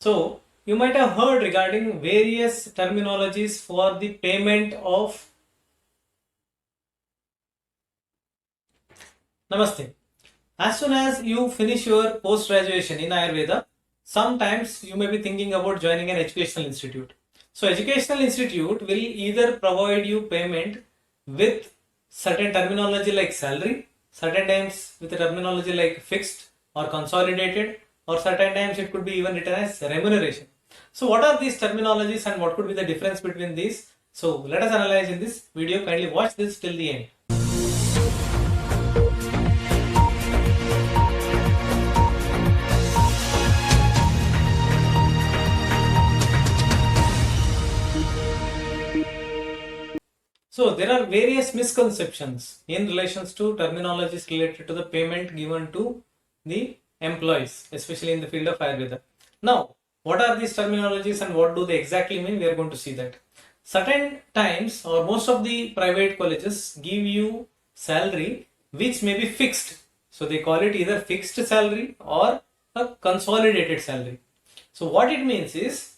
So you might have heard regarding various terminologies for the payment of Namaste. As soon as you finish your post-graduation in Ayurveda, sometimes you may be thinking about joining an educational institute. So educational institute will either provide you payment with certain terminology like salary, certain times with a terminology like fixed or consolidated, or certain times it could be even written as remuneration. So what are these terminologies and what could be the difference between these? So let us analyze in this video. Kindly watch this till the end. So there are various misconceptions in relations to terminologies related to the payment given to the employees, especially in the field of Ayurveda. Now, what are these terminologies and what do they exactly mean? We are going to see that. Certain times or most of the private colleges give you salary which may be fixed. So they call it either fixed salary or a consolidated salary. So what it means is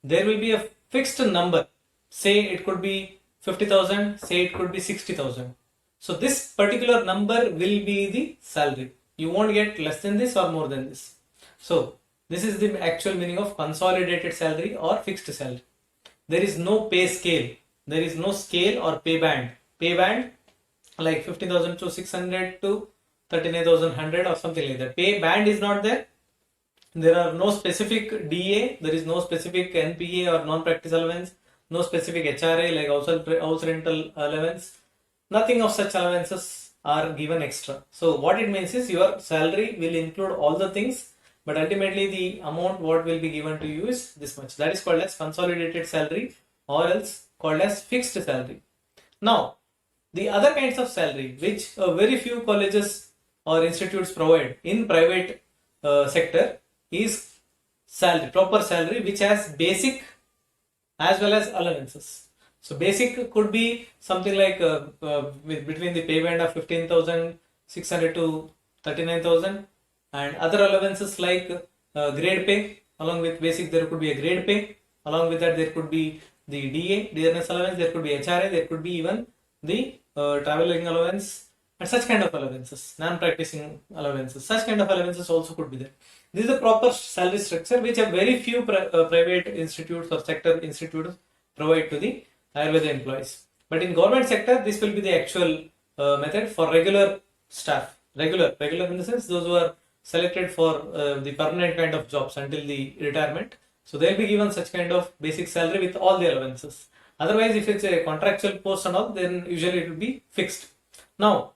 there will be a fixed number. Say it could be 50,000, say it could be 60,000. So this particular number will be the salary. You won't get less than this or more than this. So this is the actual meaning of consolidated salary or fixed salary. There is no pay scale. There is no scale or pay band. Pay band like 50,000 to 600 to 39,100 or something like that. Pay band is not there. There are no specific DA. There is no specific NPA or non-practice allowance. No specific HRA like house rental allowance. Nothing of such allowances are given extra. So what it means is your salary will include all the things, but ultimately the amount what will be given to you is this much. That is called as consolidated salary or else called as fixed salary. Now, the other kinds of salary which very few colleges or institutes provide in private sector is salary, proper salary which has basic as well as allowances. So basic could be something like between the pay band of 15,600 to 39,000, and other allowances like grade pay. Along with basic there could be a grade pay. Along with that there could be the DA, dearness allowance, there could be HRA, there could be even the traveling allowance and such kind of allowances, non-practicing allowances, such kind of allowances also could be there. This is a proper salary structure which a very few private institutes or sector institutes provide to the Ayurveda employees. But in government sector, this will be the actual method for regular staff. Regular in the sense those who are selected for the permanent kind of jobs until the retirement. So they will be given such kind of basic salary with all the allowances. Otherwise, if it's a contractual post and all, then usually it will be fixed. Now,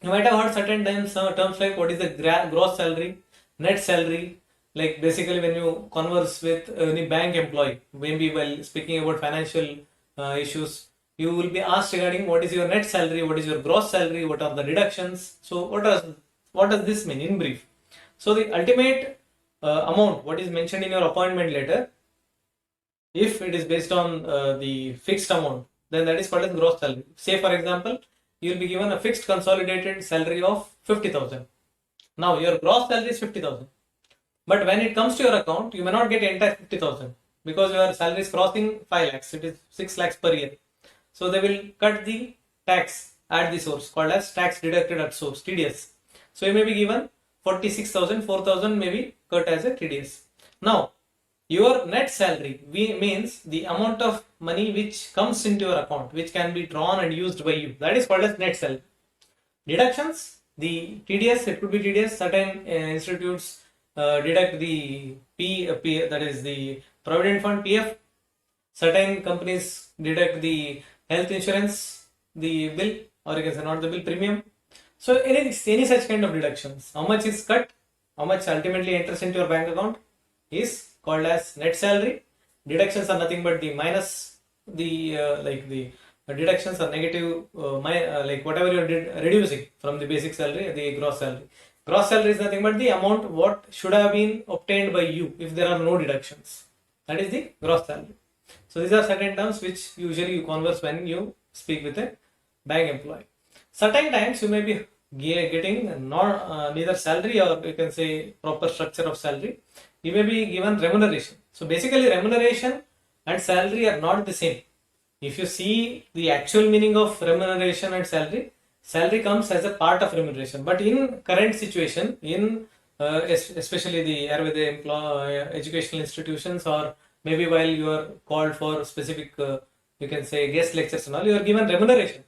you might have heard certain times terms like what is the gross salary, net salary. Like basically when you converse with any bank employee, maybe while speaking about financial issues, you will be asked regarding what is your net salary, what is your gross salary, what are the deductions. So what does this mean in brief? So the ultimate amount what is mentioned in your appointment letter, if it is based on the fixed amount, then that is called as gross salary. Say for example, you will be given a fixed consolidated salary of 50,000. Now your gross salary is 50,000. But when it comes to your account, you may not get entire 50,000 because your salary is crossing 5 lakhs. It is 6 lakhs per year. So they will cut the tax at the source called as tax deducted at source, TDS. So you may be given 46,000, 4,000 may be cut as a TDS. Now, your net salary means the amount of money which comes into your account, which can be drawn and used by you. That is called as net salary. Deductions, the TDS, it could be TDS. Certain institutes deduct the that is the provident fund PF. Certain companies deduct the health insurance, the bill, or you can say not the bill, premium. So any such kind of deductions, how much is cut, how much ultimately enters into your bank account is called as net salary. Deductions are nothing but the minus the the deductions are negative like whatever you are reducing from the basic salary, the gross salary. Gross salary is nothing but the amount what should have been obtained by you if there are no deductions. That is the gross salary. So these are certain terms which usually you converse when you speak with a bank employee. Certain times you may be getting neither salary or you can say proper structure of salary, you may be given remuneration. So basically remuneration and salary are not the same. If you see the actual meaning of remuneration and salary, salary comes as a part of remuneration. But in current situation, in especially the Ayurveda educational institutions, or maybe while you are called for specific, you can say guest lectures and all, you are given remuneration.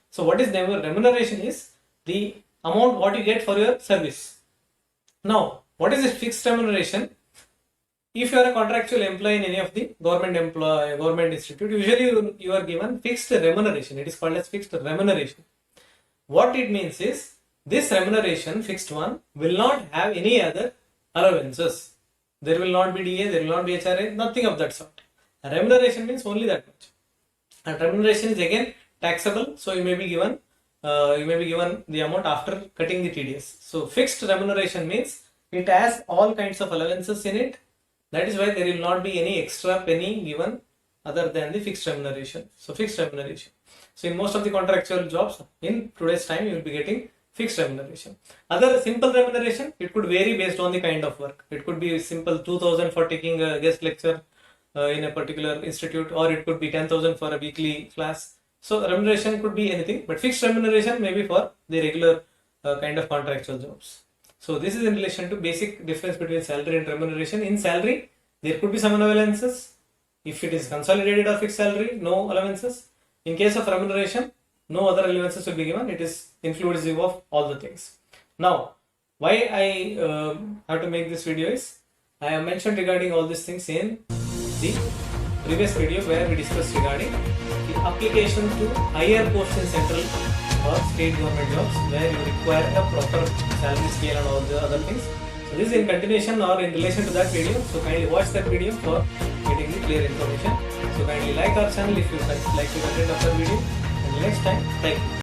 So what is remuneration is the amount what you get for your service. Now, what is a fixed remuneration? If you are a contractual employee in any of the government institute, usually you are given fixed remuneration. It is called as fixed remuneration. What it means is, this remuneration, fixed one, will not have any other allowances. There will not be DA, there will not be HRI, nothing of that sort. Remuneration means only that much. And remuneration is again taxable, so you may be given the amount after cutting the TDS. So fixed remuneration means it has all kinds of allowances in it. That is why there will not be any extra penny given other than the fixed remuneration. So fixed remuneration. So in most of the contractual jobs in today's time, you will be getting fixed remuneration. Other simple remuneration, it could vary based on the kind of work. It could be simple 2,000 for taking a guest lecture in a particular institute, or it could be 10,000 for a weekly class. So remuneration could be anything, but fixed remuneration may be for the regular kind of contractual jobs. So this is in relation to basic difference between salary and remuneration. In salary, there could be some allowances. If it is consolidated or fixed salary, no allowances. In case of remuneration, no other allowances will be given. It is inclusive of all the things. Now, why I have to make this video is, I have mentioned regarding all these things in the previous video where we discussed regarding the application to higher posts in central or state government jobs where you require a proper salary scale and all the other things. So this is in continuation or in relation to that video. So kindly watch that video for getting the clear information. So kindly like our channel if you like the content of our video. And next time, thank you.